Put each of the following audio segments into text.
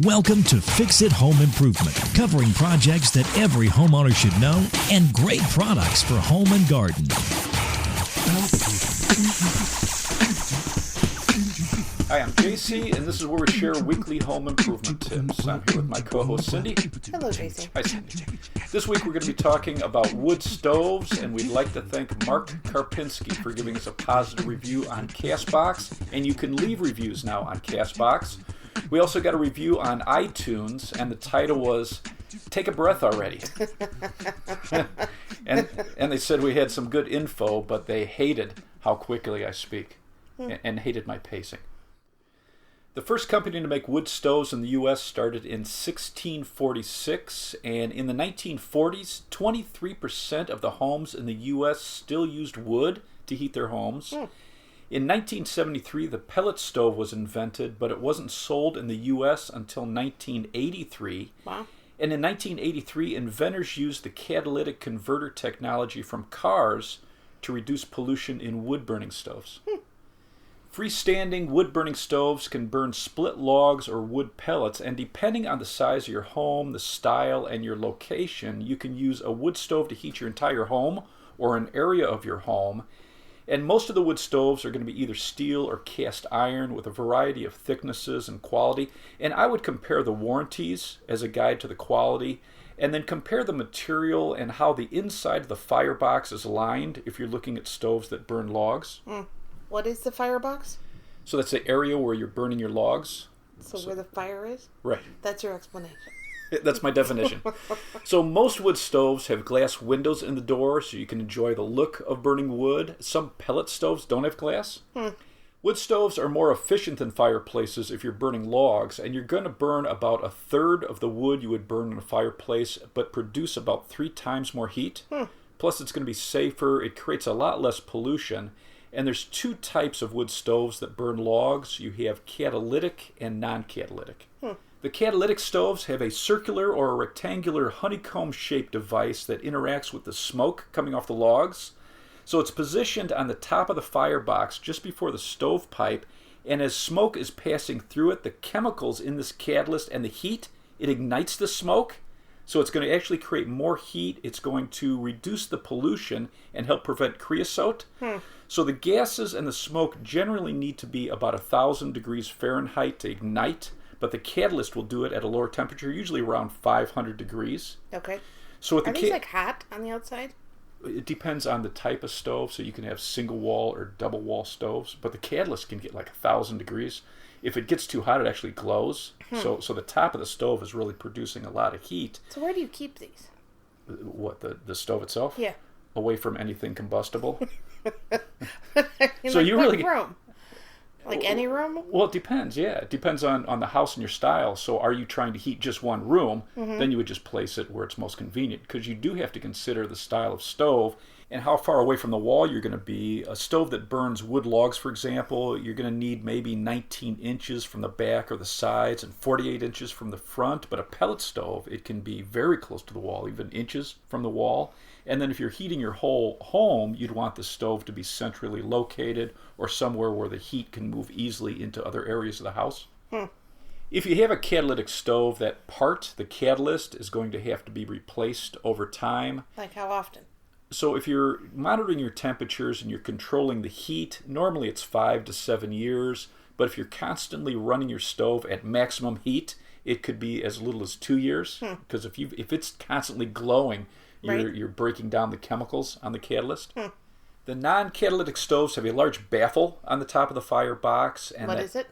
Welcome to Fix It Home Improvement, covering projects that every homeowner should know and great products for home and garden. Hi, I'm JC, and this is where we share weekly home improvement tips. I'm here with my co-host Cindy. Hello, JC. Hi, Cindy. This week we're going to be talking about wood stoves, and we'd like to thank Mark Karpinski for giving us a positive review on CastBox, and you can leave reviews now on CastBox. We also got a review on iTunes, and the title was, "Take a Breath Already." and they said we had some good info, but they hated how quickly I speak and hated my pacing. The first company to make wood stoves in the U.S. started in 1646, and in the 1940s, 23% of the homes in the U.S. still used wood to heat their homes. In 1973, the pellet stove was invented, but it wasn't sold in the U.S. until 1983. Wow. And in 1983, inventors used the catalytic converter technology from cars to reduce pollution in wood-burning stoves. Freestanding wood-burning stoves can burn split logs or wood pellets, and depending on the size of your home, the style, and your location, you can use a wood stove to heat your entire home or an area of your home. And most of the wood stoves are going to be either steel or cast iron with a variety of thicknesses and quality. And I would compare the warranties as a guide to the quality, and then compare the material and how the inside of the firebox is lined if you're looking at stoves that burn logs. What is the firebox? So that's the area where you're burning your logs. So where the fire is? Right. That's your explanation. That's my definition. So most wood stoves have glass windows in the door so you can enjoy the look of burning wood. Some pellet stoves don't have glass. Wood stoves are more efficient than fireplaces if you're burning logs, and you're going to burn about a third of the wood you would burn in a fireplace, but produce about 3 times more heat. Plus it's going to be safer. It creates a lot less pollution. And there's 2 types of wood stoves that burn logs. You have catalytic and non-catalytic. The catalytic stoves have a circular or a rectangular honeycomb-shaped device that interacts with the smoke coming off the logs. So it's positioned on the top of the firebox just before the stovepipe, and as smoke is passing through it, the chemicals in this catalyst and the heat, it ignites the smoke. So it's going to actually create more heat. It's going to reduce the pollution and help prevent creosote. So the gases and the smoke generally need to be about 1,000 degrees Fahrenheit to ignite, but the catalyst will do it at a lower temperature, usually around 500 degrees. Okay. So with Are these like hot on the outside? It depends on the type of stove. So you can have single wall or double wall stoves, but the catalyst can get like 1,000 degrees. If it gets too hot, it actually glows. So the top of the stove is really producing a lot of heat. So where do you keep these? What, the stove itself? Yeah. Away from anything combustible. In So like you what really room? Like any room? Well, it depends, yeah. It depends on the house and your style. So are you trying to heat just one room? Then you would just place it where it's most convenient, because you do have to consider the style of stove and how far away from the wall you're going to be. A stove that burns wood logs, for example, you're going to need maybe 19 inches from the back or the sides and 48 inches from the front. But a pellet stove, it can be very close to the wall, even inches from the wall. And then if you're heating your whole home, you'd want the stove to be centrally located or somewhere where the heat can move easily into other areas of the house. If you have a catalytic stove, that part, the catalyst, is going to have to be replaced over time. Like how often? So if you're monitoring your temperatures and you're controlling the heat, normally it's 5 to 7 years. But if you're constantly running your stove at maximum heat, it could be as little as 2 years. Because if it's constantly glowing, you're breaking down the chemicals on the catalyst. The non-catalytic stoves have a large baffle on the top of the firebox. And what is it?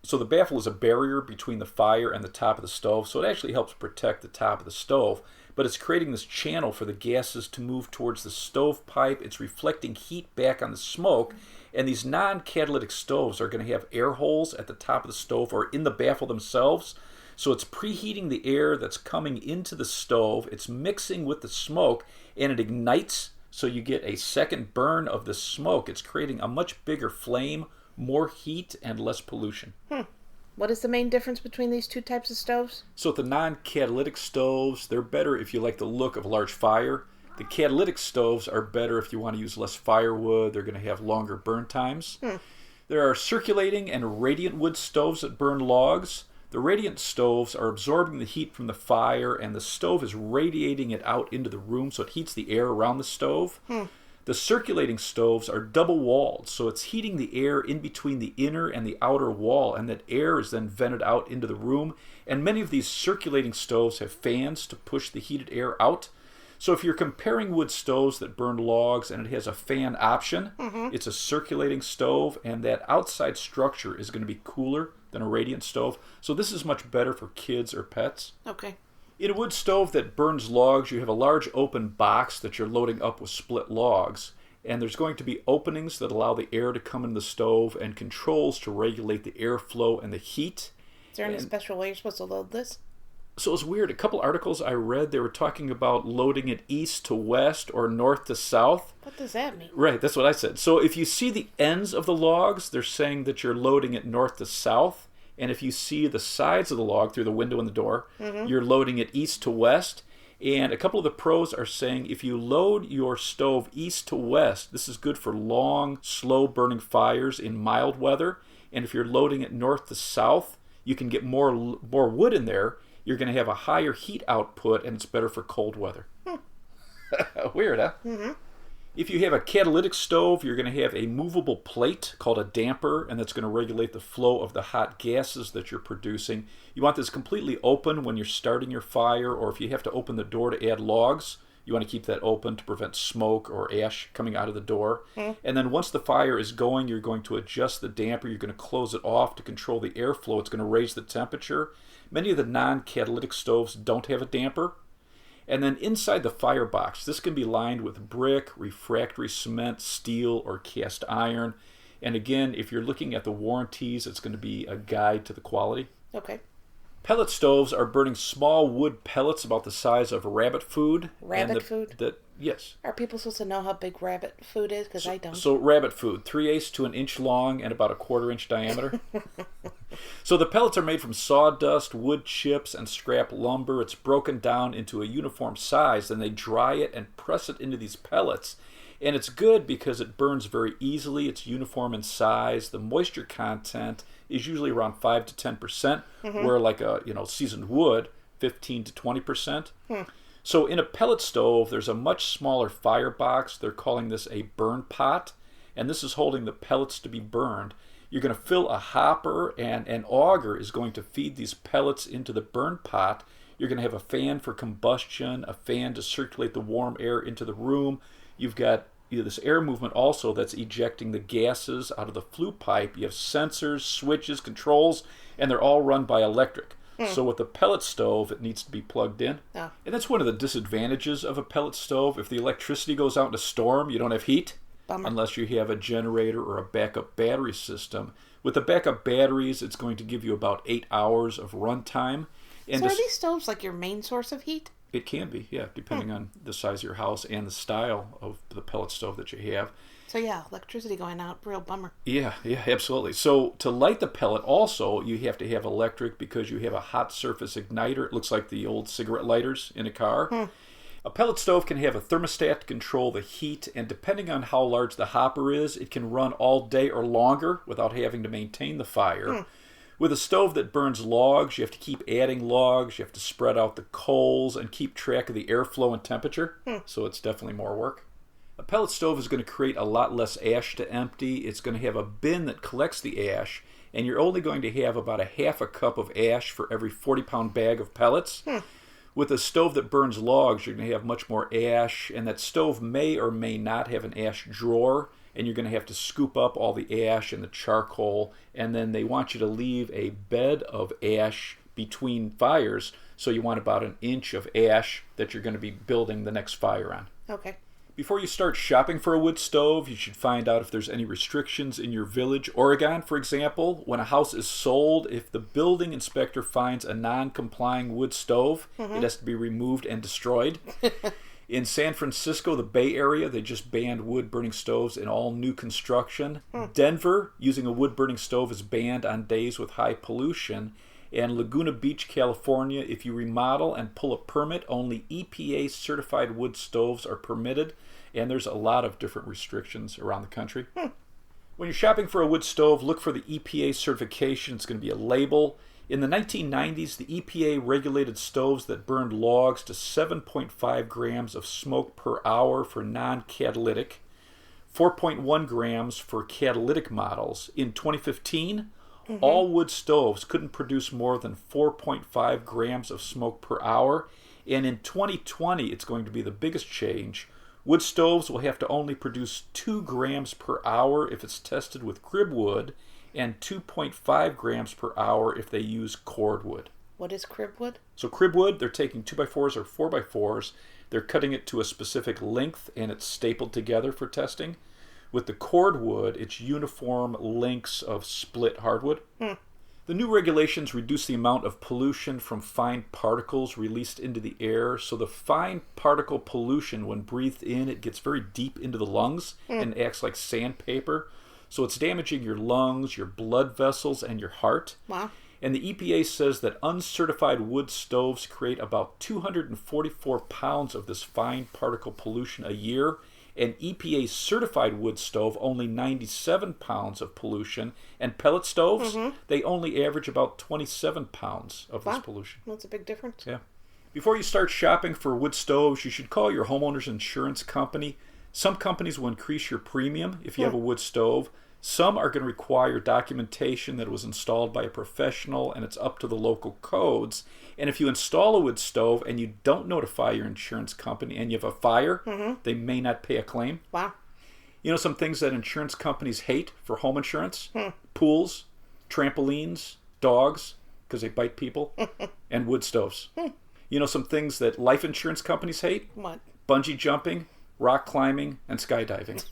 So the baffle is a barrier between the fire and the top of the stove. So it actually helps protect the top of the stove. But it's creating this channel for the gases to move towards the stovepipe. It's reflecting heat back on the smoke. And these non-catalytic stoves are going to have air holes at the top of the stove or in the baffle themselves. So it's preheating the air that's coming into the stove. It's mixing with the smoke, and it ignites, so you get a second burn of the smoke. It's creating a much bigger flame, more heat, and less pollution. What is the main difference between these 2 types of stoves? So the non-catalytic stoves, they're better if you like the look of a large fire. The catalytic stoves are better if you want to use less firewood. They're going to have longer burn times. There are circulating and radiant wood stoves that burn logs. The radiant stoves are absorbing the heat from the fire, and the stove is radiating it out into the room, so it heats the air around the stove. The circulating stoves are double-walled, so it's heating the air in between the inner and the outer wall, and that air is then vented out into the room. And many of these circulating stoves have fans to push the heated air out. So if you're comparing wood stoves that burn logs and it has a fan option, it's a circulating stove, and that outside structure is going to be cooler than a radiant stove. So this is much better for kids or pets. Okay. In a wood stove that burns logs, you have a large open box that you're loading up with split logs, and there's going to be openings that allow the air to come in the stove and controls to regulate the airflow and the heat. Is there any special way you're supposed to load this? So it's weird. A couple articles I read, they were talking about loading it east to west or north to south. What does that mean? Right, that's what I said. So if you see the ends of the logs, they're saying that you're loading it north to south. And if you see the sides of the log through the window in the door, you're loading it east to west. And a couple of the pros are saying if you load your stove east to west, this is good for long, slow-burning fires in mild weather. And if you're loading it north to south, you can get more wood in there. You're going to have a higher heat output, and it's better for cold weather. Weird, huh? If you have a catalytic stove, you're going to have a movable plate called a damper, and that's going to regulate the flow of the hot gases that you're producing. You want this completely open when you're starting your fire, or if you have to open the door to add logs, you want to keep that open to prevent smoke or ash coming out of the door. And then once the fire is going, you're going to adjust the damper. You're going to close it off to control the airflow. It's going to raise the temperature. Many of the non-catalytic stoves don't have a damper. And then inside the firebox, this can be lined with brick, refractory cement, steel, or cast iron. And again, if you're looking at the warranties, it's going to be a guide to the quality. Okay. Pellet stoves are burning small wood pellets about the size of rabbit food. Rabbit food? Yes. Are people supposed to know how big rabbit food is? Because I don't. So rabbit food, 3/8 to an inch long and about a 1/4 inch diameter. So the pellets are made from sawdust, wood chips, and scrap lumber. It's broken down into a uniform size, then they dry it and press it into these pellets. And it's good because it burns very easily. It's uniform in size. The moisture content is usually around 5 to 10%, where like a seasoned wood, 15 to 20%. So in a pellet stove, there's a much smaller firebox. They're calling this a burn pot, and this is holding the pellets to be burned. You're going to fill a hopper, and an auger is going to feed these pellets into the burn pot. You're going to have a fan for combustion, a fan to circulate the warm air into the room. You've got this air movement also that's ejecting the gases out of the flue pipe. You have sensors, switches, controls, and they're all run by electric. So with the pellet stove, it needs to be plugged in. And that's one of the disadvantages of a pellet stove. If the electricity goes out in a storm, you don't have heat. Bummer. Unless you have a generator or a backup battery system. With the backup batteries, it's going to give you about 8 hours of run time. And so are these stoves like your main source of heat? It can be, yeah, depending on the size of your house and the style of the pellet stove that you have. So yeah, electricity going out, real bummer. Yeah, absolutely. So to light the pellet also, you have to have electric because you have a hot surface igniter. It looks like the old cigarette lighters in a car. A pellet stove can have a thermostat to control the heat, and depending on how large the hopper is, it can run all day or longer without having to maintain the fire. With a stove that burns logs, you have to keep adding logs, you have to spread out the coals, and keep track of the airflow and temperature, so it's definitely more work. A pellet stove is going to create a lot less ash to empty. It's going to have a bin that collects the ash, and you're only going to have about a 1/2 cup of ash for every 40-pound bag of pellets. With a stove that burns logs, you're going to have much more ash, and that stove may or may not have an ash drawer, and you're going to have to scoop up all the ash and the charcoal, and then they want you to leave a bed of ash between fires, so you want about 1 inch of ash that you're going to be building the next fire on. Okay. Before you start shopping for a wood stove, you should find out if there's any restrictions in your village. Oregon, for example, when a house is sold, if the building inspector finds a non-complying wood stove, it has to be removed and destroyed. In San Francisco, the Bay Area, they just banned wood-burning stoves in all new construction. Denver, using a wood-burning stove is banned on days with high pollution. And Laguna Beach, California, if you remodel and pull a permit, only EPA-certified wood stoves are permitted, and there's a lot of different restrictions around the country. When you're shopping for a wood stove, look for the EPA certification. It's going to be a label. In the 1990s, the EPA regulated stoves that burned logs to 7.5 grams of smoke per hour for non-catalytic, 4.1 grams for catalytic models. In 2015, all wood stoves couldn't produce more than 4.5 grams of smoke per hour. And in 2020, it's going to be the biggest change. Wood stoves will have to only produce 2 grams per hour if it's tested with crib wood, and 2.5 grams per hour if they use cord wood. What is crib wood? So crib wood, they're taking 2x4s or 4x4s, they're cutting it to a specific length, and it's stapled together for testing. With the cord wood, it's uniform lengths of split hardwood. The new regulations reduce the amount of pollution from fine particles released into the air. So the fine particle pollution, when breathed in, it gets very deep into the lungs and acts like sandpaper. So it's damaging your lungs, your blood vessels, and your heart. Wow. And the EPA says that uncertified wood stoves create about 244 pounds of this fine particle pollution a year. An EPA certified wood stove, only 97 pounds of pollution. And pellet stoves, they only average about 27 pounds of this pollution. That's a big difference. Yeah. Before you start shopping for wood stoves, you should call your homeowner's insurance company. Some companies will increase your premium if you have a wood stove. Some are going to require documentation that it was installed by a professional and it's up to the local codes. And if you install a wood stove and you don't notify your insurance company and you have a fire, they may not pay a claim. Wow. You know some things that insurance companies hate for home insurance? Pools, trampolines, dogs, because they bite people, and wood stoves. You know some things that life insurance companies hate? What? Bungee jumping, rock climbing, and skydiving.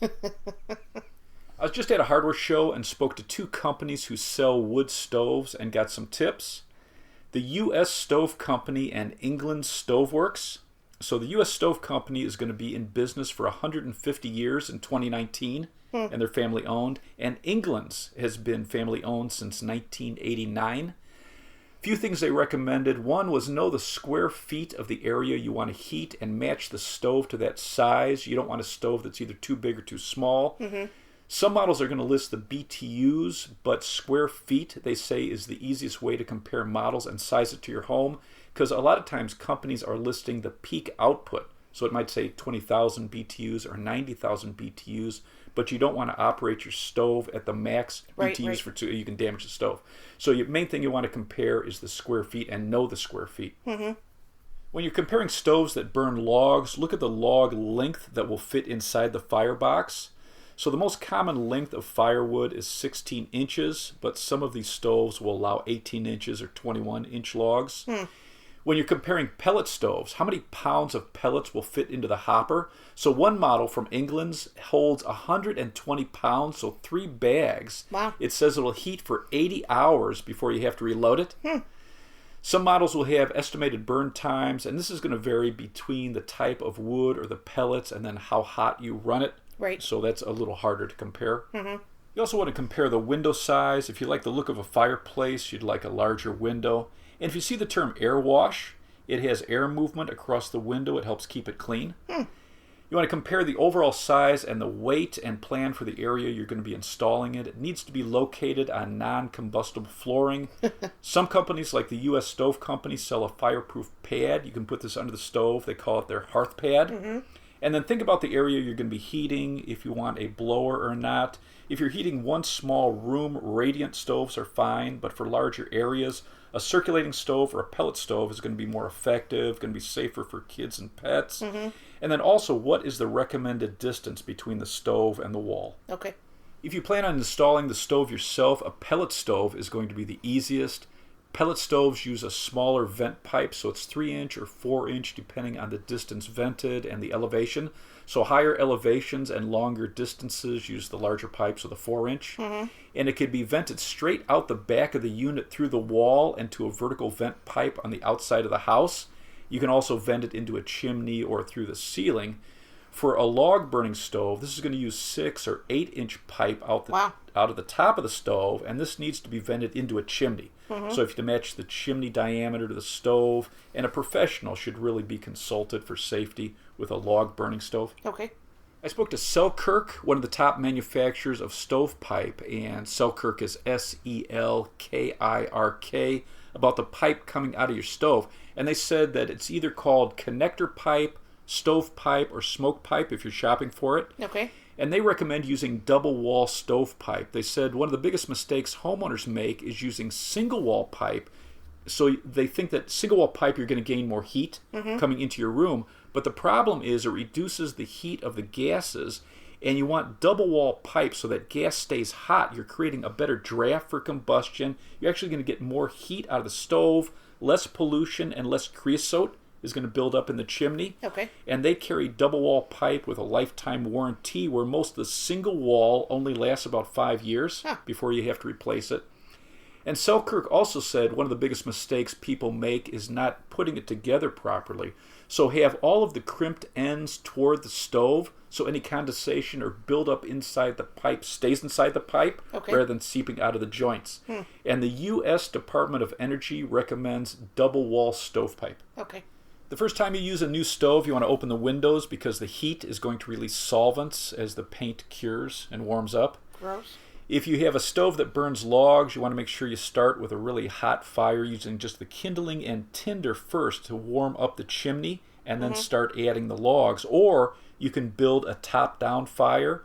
I was just at a hardware show and spoke to 2 companies who sell wood stoves and got some tips. The U.S. Stove Company and England Stove Works. So the U.S. Stove Company is going to be in business for 150 years in 2019, and they're family owned. And England's has been family owned since 1989. Few things they recommended. One was know the square feet of the area you want to heat and match the stove to that size. You don't want a stove that's either too big or too small. Some models are going to list the BTUs, but square feet, they say, is the easiest way to compare models and size it to your home, because a lot of times companies are listing the peak output. So it might say 20,000 BTUs or 90,000 BTUs, but you don't want to operate your stove at the max BTUs for 2, you can damage the stove. So the main thing you want to compare is the square feet and know the square feet. When you're comparing stoves that burn logs, look at the log length that will fit inside the firebox. So the most common length of firewood is 16 inches, but some of these stoves will allow 18 inches or 21-inch logs. When you're comparing pellet stoves, how many pounds of pellets will fit into the hopper? So one model from England's holds 120 pounds, so 3 bags. Wow. It says it will heat for 80 hours before you have to reload it. Some models will have estimated burn times, and this is going to vary between the type of wood or the pellets and then how hot you run it. So that's a little harder to compare. You also want to compare the window size. If you like the look of a fireplace, you'd like a larger window. And if you see the term air wash, it has air movement across the window. It helps keep it clean. You want to compare the overall size and the weight and plan for the area you're going to be installing it. It needs to be located on non-combustible flooring. Some companies, like the U.S. Stove Company, sell a fireproof pad. You can put this under the stove. They call it their hearth pad. And then think about the area you're going to be heating, if you want a blower or not. If you're heating one small room, radiant stoves are fine, but for larger areas, a circulating stove or a pellet stove is going to be more effective, going to be safer for kids and pets. And then also, what is the recommended distance between the stove and the wall? Okay. If you plan on installing the stove yourself, a pellet stove is going to be the easiest. Pellet stoves use a smaller vent pipe, so it's 3-inch or 4-inch depending on the distance vented and the elevation. So higher elevations and longer distances use the larger pipe, so the 4-inch. And it could be vented straight out the back of the unit through the wall and to a vertical vent pipe on the outside of the house. You can also vent it into a chimney or through the ceiling. For a log burning stove, this is going to use 6 or 8-inch pipe out of the top of the stove, and this needs to be vented into a chimney. So if you to match the chimney diameter to the stove, and a professional should really be consulted for safety with a log burning stove. Okay. I spoke to Selkirk, one of the top manufacturers of stovepipe, and Selkirk is Selkirk, about the pipe coming out of your stove. And they said that it's either called connector pipe, stove pipe, or smoke pipe if you're shopping for it. Okay. And they recommend using double wall stove pipe. They said one of the biggest mistakes homeowners make is using single wall pipe. So they think that single wall pipe, you're going to gain more heat coming into your room. But the problem is it reduces the heat of the gases, and you want double wall pipe so that gas stays hot. You're creating a better draft for combustion. You're actually going to get more heat out of the stove, less pollution, and less creosote is going to build up in the chimney. Okay. And they carry double wall pipe with a lifetime warranty, where most of the single wall only lasts about 5 years before you have to replace it. And Selkirk also said one of the biggest mistakes people make is not putting it together properly. So have all of the crimped ends toward the stove, so any condensation or buildup inside the pipe stays inside the pipe rather than seeping out of the joints. And the U.S. Department of Energy recommends double wall stovepipe. Okay. The first time you use a new stove, you want to open the windows because the heat is going to release solvents as the paint cures and warms up. Gross. If you have a stove that burns logs, you want to make sure you start with a really hot fire using just the kindling and tinder first to warm up the chimney, and then start adding the logs. Or you can build a top-down fire.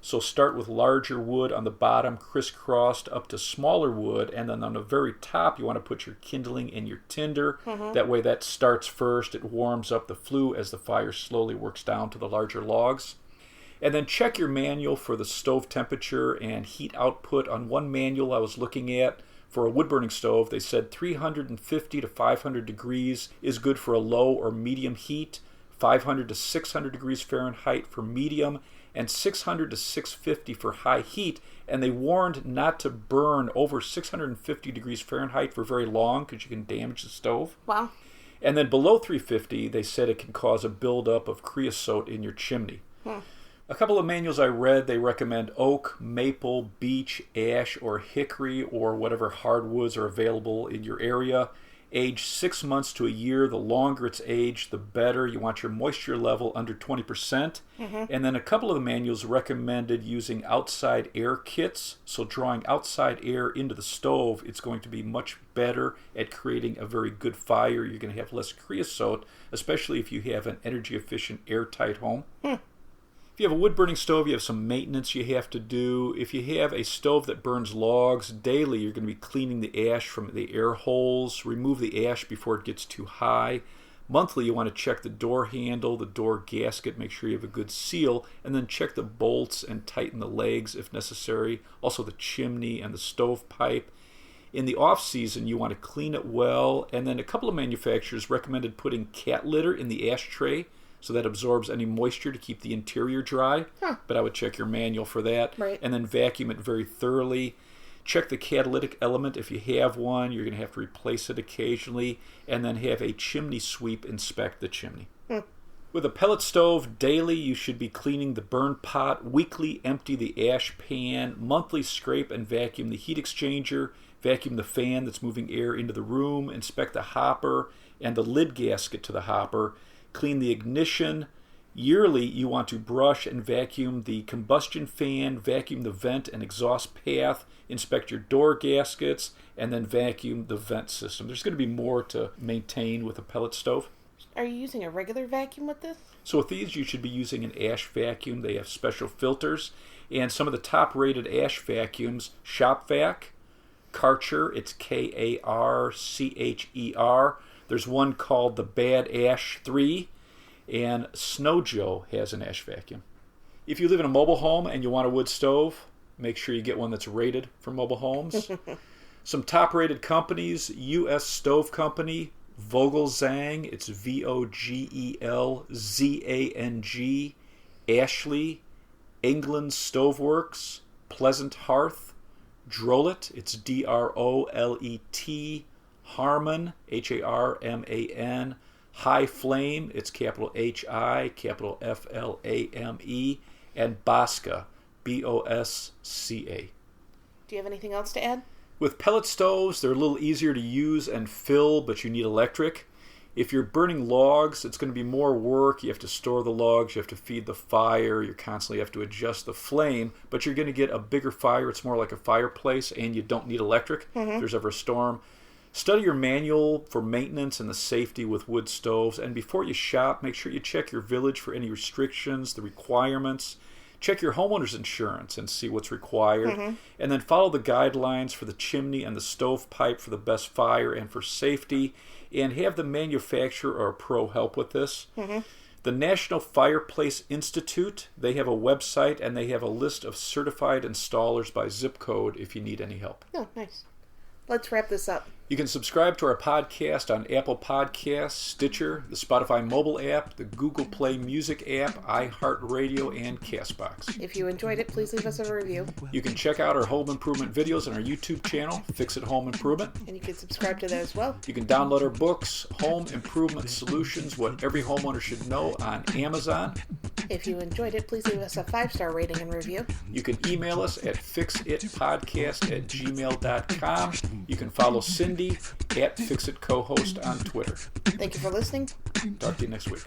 So start with larger wood on the bottom, crisscrossed up to smaller wood, and then on the very top you want to put your kindling and your tinder. That way that starts first. It warms up the flue as the fire slowly works down to the larger logs. And then check your manual for the stove temperature and heat output. On one manual I was looking at for a wood-burning stove, they said 350 to 500 degrees is good for a low or medium heat, 500 to 600 degrees Fahrenheit for medium, and 600 to 650 for high heat. And they warned not to burn over 650 degrees Fahrenheit for very long because you can damage the stove. Wow. And then below 350, they said it can cause a buildup of creosote in your chimney. A couple of manuals I read, they recommend oak, maple, beech, ash, or hickory, or whatever hardwoods are available in your area. Age 6 months to a year. The longer it's aged, the better. You want your moisture level under 20%. And then a couple of the manuals recommended using outside air kits. So drawing outside air into the stove, it's going to be much better at creating a very good fire. You're going to have less creosote, especially if you have an energy-efficient, airtight home. If you have a wood-burning stove, you have some maintenance you have to do. If you have a stove that burns logs, daily you're going to be cleaning the ash from the air holes. Remove the ash before it gets too high. Monthly, you want to check the door handle, the door gasket, make sure you have a good seal, and then check the bolts and tighten the legs if necessary. Also the chimney and the stove pipe. In the off-season, you want to clean it well. And then a couple of manufacturers recommended putting cat litter in the ashtray, so that absorbs any moisture to keep the interior dry. But I would check your manual for that. And then vacuum it very thoroughly. Check the catalytic element. If you have one, you're going to have to replace it occasionally. And then have a chimney sweep inspect the chimney. With a pellet stove, daily you should be cleaning the burn pot. Weekly, empty the ash pan. Monthly, scrape and vacuum the heat exchanger. Vacuum the fan that's moving air into the room. Inspect the hopper and the lid gasket to the hopper. Clean the ignition. Yearly, you want to brush and vacuum the combustion fan, vacuum the vent and exhaust path, inspect your door gaskets, and then vacuum the vent system. There's going to be more to maintain with a pellet stove. Are you using a regular vacuum with this? So with these, you should be using an ash vacuum. They have special filters. And some of the top-rated ash vacuums, Shop Vac, Karcher, it's Karcher. There's one called the Bad Ash 3, and Snow Joe has an ash vacuum. If you live in a mobile home and you want a wood stove, make sure you get one that's rated for mobile homes. Some top-rated companies, U.S. Stove Company, Vogelzang, it's Vogelzang, Ashley, England Stoveworks, Pleasant Hearth, Drolet, it's Drolet, Harman, Harman, High Flame, it's capital Hi, capital Flame, and Bosca, Bosca. Do you have anything else to add? With pellet stoves, they're a little easier to use and fill, but you need electric. If you're burning logs, it's going to be more work. You have to store the logs, you have to feed the fire, you constantly have to adjust the flame, but you're going to get a bigger fire. It's more like a fireplace, and you don't need electric if there's ever a storm. Study your manual for maintenance and the safety with wood stoves. And before you shop, make sure you check your village for any restrictions, the requirements. Check your homeowner's insurance and see what's required. And then follow the guidelines for the chimney and the stovepipe for the best fire and for safety. And have the manufacturer or a pro help with this. The National Fireplace Institute, they have a website and they have a list of certified installers by zip code if you need any help. Oh, nice. Let's wrap this up. You can subscribe to our podcast on Apple Podcasts, Stitcher, the Spotify mobile app, the Google Play Music app, iHeartRadio, and CastBox. If you enjoyed it, please leave us a review. You can check out our home improvement videos on our YouTube channel, Fix It Home Improvement. And you can subscribe to that as well. You can download our books, Home Improvement Solutions, What Every Homeowner Should Know, on Amazon. If you enjoyed it, please leave us a 5-star rating and review. You can email us at fixitpodcast@gmail.com. You can follow Cindy at FixItCohost on Twitter. Thank you for listening. Talk to you next week.